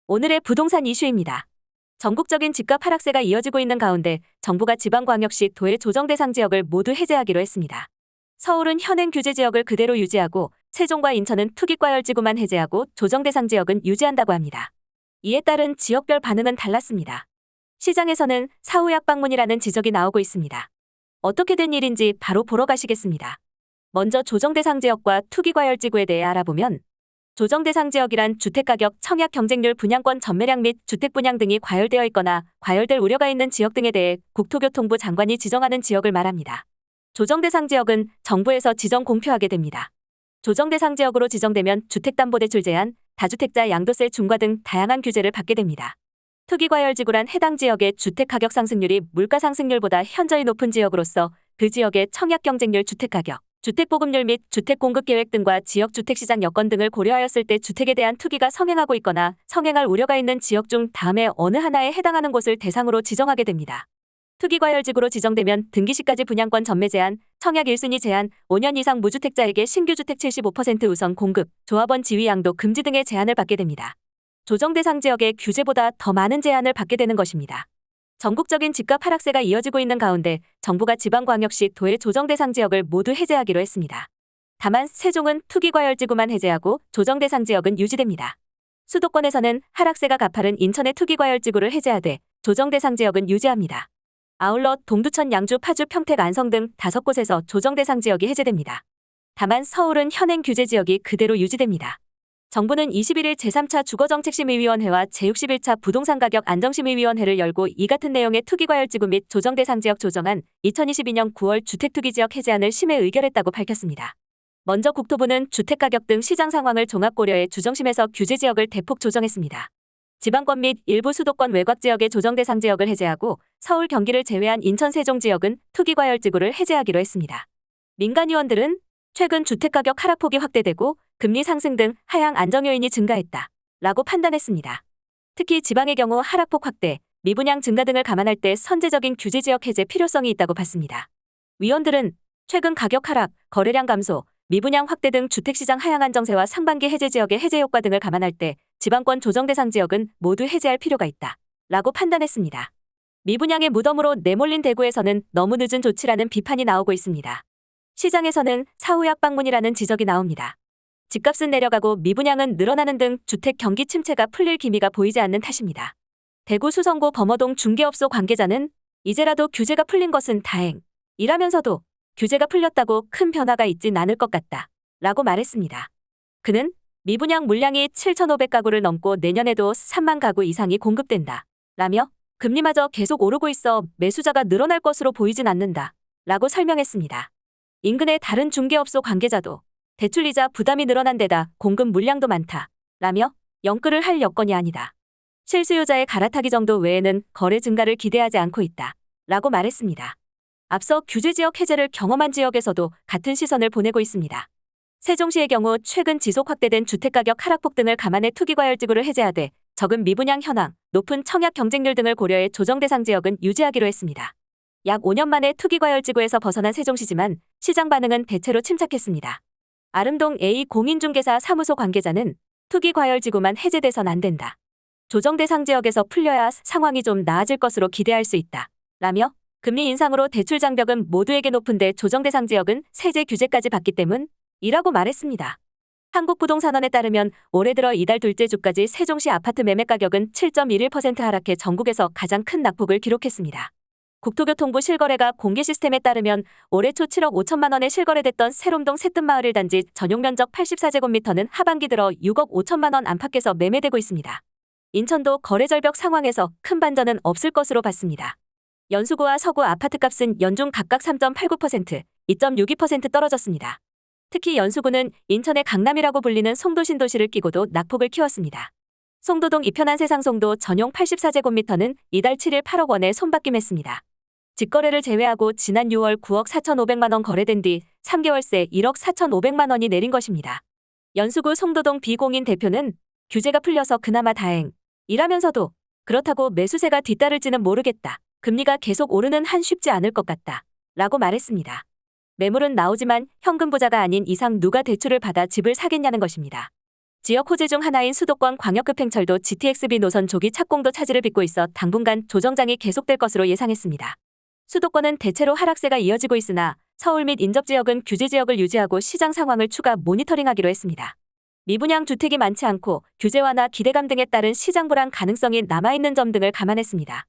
오늘의 부동산 이슈입니다. 전국적인 집값 하락세가 이어지고 있는 가운데 정부가 지방광역시 도의 조정 대상 지역을 모두 해제하기로 했습니다. 서울은 현행 규제 지역을 그대로 유지하고 세종과 인천은 투기과열지구만 해제하고 조정 대상 지역은 유지한다고 합니다. 이에 따른 지역별 반응은 달랐습니다. 시장에서는 사후약 방문이라는 지적이 나오고 있습니다. 어떻게 된 일인지 바로 보러 가시겠습니다. 먼저 조정 대상 지역과 투기과열지구에 대해 알아보면 조정 대상 지역이란 주택가격, 청약 경쟁률, 분양권 전매량 및 주택 분양 등이 과열되어 있거나 과열될 우려가 있는 지역 등에 대해 국토교통부 장관이 지정하는 지역을 말합니다. 조정 대상 지역은 정부에서 지정 공표하게 됩니다. 조정 대상 지역으로 지정되면 주택담보대출 제한, 다주택자 양도세 중과 등 다양한 규제를 받게 됩니다. 투기과열지구란 해당 지역의 주택가격 상승률이 물가 상승률보다 현저히 높은 지역으로서 그 지역의 청약 경쟁률, 주택가격, 주택보급률 및 주택공급계획 등과 지역 주택시장 여건 등을 고려하였을 때 주택에 대한 투기가 성행하고 있거나 성행할 우려가 있는 지역 중 다음에 어느 하나에 해당하는 곳을 대상으로 지정하게 됩니다. 투기과열지구로 지정되면 등기시까지 분양권 전매 제한, 청약 1순위 제한, 5년 이상 무주택자에게 신규 주택 75% 우선 공급, 조합원 지위 양도 금지 등의 제한을 받게 됩니다. 조정 대상 지역의 규제보다 더 많은 제한을 받게 되는 것입니다. 전국적인 집값 하락세가 이어지고 있는 가운데 정부가 지방광역시 도의 조정 대상 지역을 모두 해제하기로 했습니다. 다만 세종은 투기과열지구만 해제하고 조정 대상 지역은 유지됩니다. 수도권에서는 하락세가 가파른 인천의 투기과열지구를 해제하되 조정 대상 지역은 유지합니다. 아울러 동두천, 양주, 파주, 평택, 안성 등 5곳에서 조정 대상 지역이 해제됩니다. 다만 서울은 현행 규제 지역이 그대로 유지됩니다. 정부는 21일 제3차 주거정책심의위원회와 제61차 부동산가격 안정심의위원회를 열고 이 같은 내용의 투기과열지구 및 조정 대상 지역 조정안 2022년 9월 주택투기지역 해제안을 심의 의결했다고 밝혔습니다. 먼저 국토부는 주택가격 등 시장 상황을 종합 고려해 주정심에서 규제 지역을 대폭 조정했습니다. 지방권 및 일부 수도권 외곽 지역의 조정 대상 지역을 해제하고 서울, 경기를 제외한 인천, 세종 지역은 투기과열지구를 해제하기로 했습니다. 민간위원들은 최근 주택가격 하락폭이 확대되고 금리 상승 등 하향 안정 요인이 증가했다 라고 판단했습니다. 특히 지방의 경우 하락폭 확대, 미분양 증가 등을 감안할 때 선제적인 규제지역 해제 필요성이 있다고 봤습니다. 위원들은 최근 가격 하락, 거래량 감소, 미분양 확대 등 주택시장 하향 안정세와 상반기 해제 지역의 해제 효과 등을 감안할 때 지방권 조정 대상 지역은 모두 해제할 필요가 있다 라고 판단했습니다. 미분양의 무덤으로 내몰린 대구에서는 너무 늦은 조치라는 비판이 나오고 있습니다. 시장에서는 사후약 방문이라는 지적이 나옵니다. 집값은 내려가고 미분양은 늘어나는 등 주택 경기 침체가 풀릴 기미가 보이지 않는 탓입니다. 대구 수성구 범어동 중개업소 관계자는 이제라도 규제가 풀린 것은 다행이라면서도 규제가 풀렸다고 큰 변화가 있진 않을 것 같다 라고 말했습니다. 그는 미분양 물량이 7,500가구를 넘고 내년에도 3만 가구 이상이 공급된다 라며 금리마저 계속 오르고 있어 매수자가 늘어날 것으로 보이진 않는다 라고 설명했습니다. 인근의 다른 중개업소 관계자도 대출이자 부담이 늘어난 데다 공급 물량도 많다 라며 영끌을 할 여건이 아니다. 실수요자의 갈아타기 정도 외에는 거래 증가를 기대하지 않고 있다 라고 말했습니다. 앞서 규제지역 해제를 경험한 지역에서도 같은 시선을 보내고 있습니다. 세종시의 경우 최근 지속 확대된 주택가격 하락폭 등을 감안해 투기과열지구를 해제하되 적은 미분양 현황, 높은 청약 경쟁률 등을 고려해 조정 대상 지역은 유지하기로 했습니다. 약 5년 만에 투기과열지구에서 벗어난 세종시지만 시장 반응은 대체로 침착했습니다. 아름동 A공인중개사 사무소 관계자는 투기과열지구만 해제돼선 안 된다. 조정 대상 지역에서 풀려야 상황이 좀 나아질 것으로 기대할 수 있다 라며 금리 인상으로 대출 장벽은 모두에게 높은데 조정 대상 지역은 세제 규제까지 받기 때문이라고 말했습니다. 한국부동산원에 따르면 올해 들어 이달 둘째 주까지 세종시 아파트 매매 가격은 7.11% 하락해 전국에서 가장 큰 낙폭을 기록했습니다. 국토교통부 실거래가 공개 시스템에 따르면 올해 초 7억 5천만 원에 실거래됐던 새롬동 새뜸마을 1단지 전용 면적 84제곱미터는 하반기 들어 6억 5천만 원 안팎에서 매매되고 있습니다. 인천도 거래 절벽 상황에서 큰 반전은 없을 것으로 봤습니다. 연수구와 서구 아파트값은 연중 각각 3.89%, 2.62% 떨어졌습니다. 특히 연수구는 인천의 강남이라고 불리는 송도 신도시를 끼고도 낙폭을 키웠습니다. 송도동 이편한 세상송도 전용 84제곱미터는 이달 7일 8억 원에 손바뀜했습니다. 직거래를 제외하고 지난 6월 9억 4,500만 원 거래된 뒤 3개월 새 1억 4,500만 원이 내린 것입니다. 연수구 송도동 비공인 대표는 규제가 풀려서 그나마 다행이라면서도 그렇다고 매수세가 뒤따를지는 모르겠다. 금리가 계속 오르는 한 쉽지 않을 것 같다 라고 말했습니다. 매물은 나오지만 현금 부자가 아닌 이상 누가 대출을 받아 집을 사겠냐는 것입니다. 지역 호재 중 하나인 수도권 광역급행철도 GTX-B 노선 조기 착공도 차질을 빚고 있어 당분간 조정장이 계속될 것으로 예상했습니다. 수도권은 대체로 하락세가 이어지고 있으나 서울 및 인접지역은 규제지역을 유지하고 시장 상황을 추가 모니터링하기로 했습니다. 미분양 주택이 많지 않고 규제 완화 기대감 등에 따른 시장 불안 가능성이 남아있는 점 등을 감안했습니다.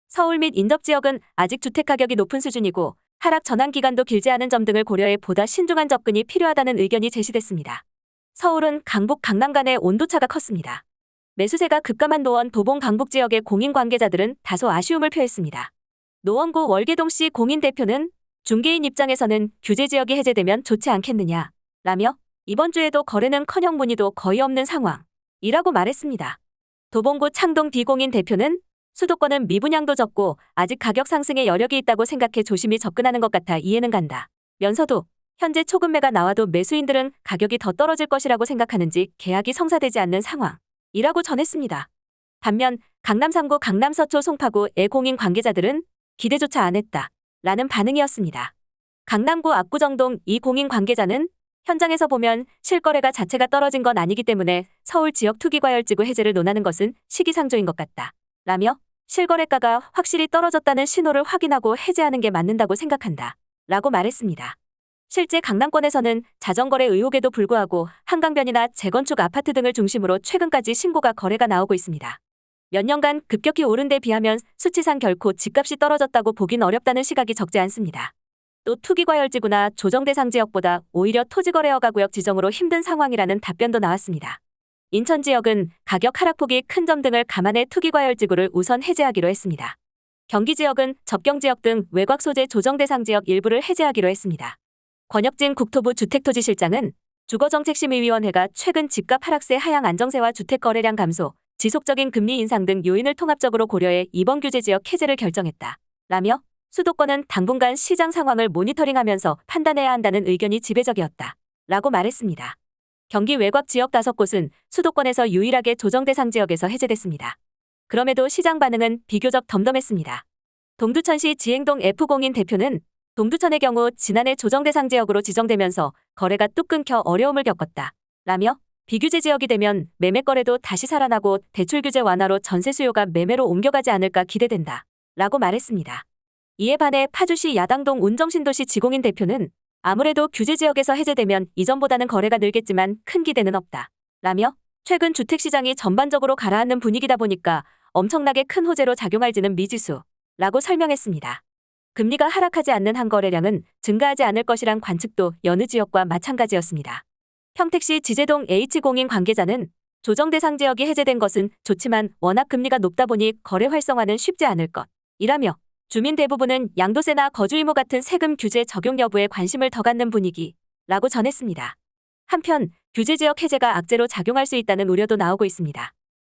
서울 및 인접지역은 아직 주택가격이 높은 수준이고 하락 전환 기간도 길지 않은 점 등을 고려해 보다 신중한 접근이 필요하다는 의견이 제시됐습니다. 서울은 강북, 강남 간의 온도차가 컸습니다. 매수세가 급감한 노원, 도봉, 강북 지역의 공인 관계자들은 다소 아쉬움을 표했습니다. 노원구 월계동시 공인 대표는 중개인 입장에서는 규제 지역이 해제되면 좋지 않겠느냐 라며 이번 주에도 거래는커녕 문의도 거의 없는 상황이라고 말했습니다. 도봉구 창동 D공인 대표는 수도권은 미분양도 적고 아직 가격 상승에 여력이 있다고 생각해 조심히 접근하는 것 같아 이해는 간다 면서도 현재 초급매가 나와도 매수인들은 가격이 더 떨어질 것이라고 생각하는지 계약이 성사되지 않는 상황이라고 전했습니다. 반면 강남 3구 강남 서초 송파구의 공인 관계자들은 기대조차 안 했다 라는 반응이었습니다. 강남구 압구정동 이 공인 관계자는 현장에서 보면 실거래가 자체가 떨어진 건 아니기 때문에 서울 지역 투기과열지구 해제를 논하는 것은 시기상조인 것 같다 라며 실거래가가 확실히 떨어졌다는 신호를 확인하고 해제하는 게 맞는다고 생각한다 라고 말했습니다. 실제 강남권에서는 자전거래 의혹에도 불구하고 한강변이나 재건축 아파트 등을 중심으로 최근까지 신고가 거래가 나오고 있습니다. 몇 년간 급격히 오른 데 비하면 수치상 결코 집값이 떨어졌다고 보긴 어렵다는 시각이 적지 않습니다. 또 투기과열지구나 조정대상 지역보다 오히려 토지거래허가구역 지정으로 힘든 상황이라는 답변도 나왔습니다. 인천 지역은 가격 하락폭이 큰 점 등을 감안해 투기과열지구를 우선 해제하기로 했습니다. 경기 지역은 접경지역 등 외곽 소재 조정대상 지역 일부를 해제하기로 했습니다. 권혁진 국토부 주택토지실장은 주거정책심의위원회가 최근 집값 하락세 하향 안정세와 주택거래량 감소, 지속적인 금리 인상 등 요인을 통합적으로 고려해 이번 규제지역 해제를 결정했다 라며 수도권은 당분간 시장 상황을 모니터링하면서 판단해야 한다는 의견이 지배적이었다 라고 말했습니다. 경기 외곽 지역 5곳은 수도권에서 유일하게 조정대상 지역에서 해제됐습니다. 그럼에도 시장 반응은 비교적 덤덤했습니다. 동두천시 지행동 F공인 대표는 동두천의 경우 지난해 조정대상 지역으로 지정되면서 거래가 뚝 끊겨 어려움을 겪었다 라며 비규제 지역이 되면 매매거래도 다시 살아나고 대출 규제 완화로 전세 수요가 매매로 옮겨가지 않을까 기대된다 라고 말했습니다. 이에 반해 파주시 야당동 운정신도시 지공인 대표는 아무래도 규제 지역에서 해제되면 이전보다는 거래가 늘겠지만 큰 기대는 없다 라며 최근 주택시장이 전반적으로 가라앉는 분위기다 보니까 엄청나게 큰 호재로 작용할지는 미지수 라고 설명했습니다. 금리가 하락하지 않는 한 거래량은 증가하지 않을 것이란 관측도 여느 지역과 마찬가지였습니다. 평택시 지제동 H공인 관계자는 조정대상 지역이 해제된 것은 좋지만 워낙 금리가 높다 보니 거래 활성화는 쉽지 않을 것이라며 주민 대부분은 양도세나 거주 의무 같은 세금 규제 적용 여부에 관심을 더 갖는 분위기라고 전했습니다. 한편 규제 지역 해제가 악재로 작용할 수 있다는 우려도 나오고 있습니다.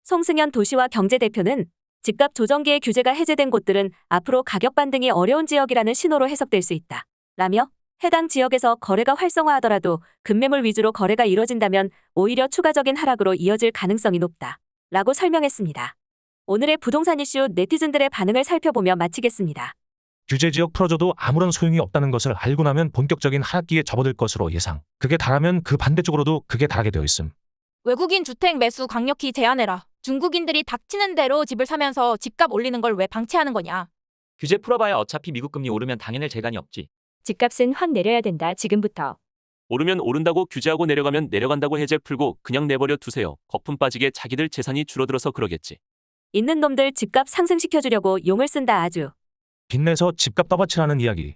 송승현 도시와 경제대표는 집값 조정기의 규제가 해제된 곳들은 앞으로 가격 반등이 어려운 지역이라는 신호로 해석될 수 있다 라며 해당 지역에서 거래가 활성화하더라도 급매물 위주로 거래가 이뤄진다면 오히려 추가적인 하락으로 이어질 가능성이 높다 라고 설명했습니다. 오늘의 부동산 이슈 네티즌들의 반응을 살펴보며 마치겠습니다. 규제지역 풀어줘도 아무런 소용이 없다는 것을 알고 나면 본격적인 하락기에 접어들 것으로 예상. 그게 달하면 그 반대쪽으로도 그게 달하게 되어 있음. 외국인 주택 매수 강력히 제한해라. 중국인들이 닥치는 대로 집을 사면서 집값 올리는 걸 왜 방치하는 거냐. 규제 풀어봐야 어차피 미국 금리 오르면 당해낼 재간이 없지. 집값은 확 내려야 된다. 지금부터. 오르면 오른다고 규제하고 내려가면 내려간다고 해제 풀고 그냥 내버려 두세요. 거품 빠지게 자기들 재산이 줄어들어서 그러겠지. 있는 놈들 집값 상승시켜주려고 용을 쓴다 아주. 빚내서 집값 떠받치라는 이야기.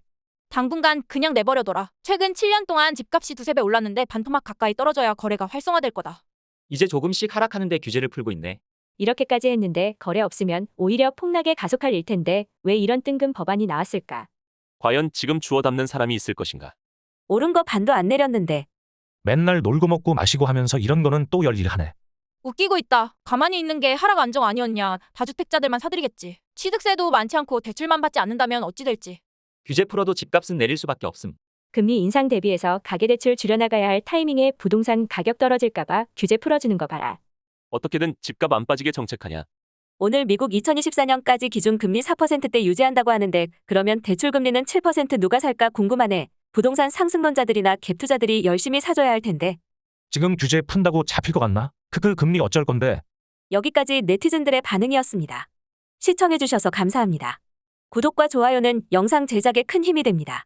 당분간 그냥 내버려둬라. 최근 7년 동안 집값이 두세 배 올랐는데 반토막 가까이 떨어져야 거래가 활성화될 거다. 이제 조금씩 하락하는데 규제를 풀고 있네. 이렇게까지 했는데 거래 없으면 오히려 폭락에 가속할 일 텐데 왜 이런 뜬금 법안이 나왔을까? 과연 지금 주워 담는 사람이 있을 것인가. 오른 거 반도 안 내렸는데. 맨날 놀고 먹고 마시고 하면서 이런 거는 또 열일하네. 웃기고 있다. 가만히 있는 게 하락 안정 아니었냐. 다주택자들만 사들이겠지. 취득세도 많지 않고 대출만 받지 않는다면 어찌 될지. 규제 풀어도 집값은 내릴 수밖에 없음. 금리 인상 대비해서 가계대출 줄여나가야 할 타이밍에 부동산 가격 떨어질까봐 규제 풀어주는 거 봐라. 어떻게든 집값 안 빠지게 정책하냐. 오늘 미국 2024년까지 기준금리 4%대 유지한다고 하는데 그러면 대출금리는 7% 누가 살까 궁금하네 부동산 상승론자들이나 갭 투자들이 열심히 사줘야 할 텐데. 지금 규제 푼다고 잡힐 것 같나? 크크 금리 어쩔 건데. 여기까지 네티즌들의 반응이었습니다. 시청해주셔서 감사합니다. 구독과 좋아요는 영상 제작에 큰 힘이 됩니다.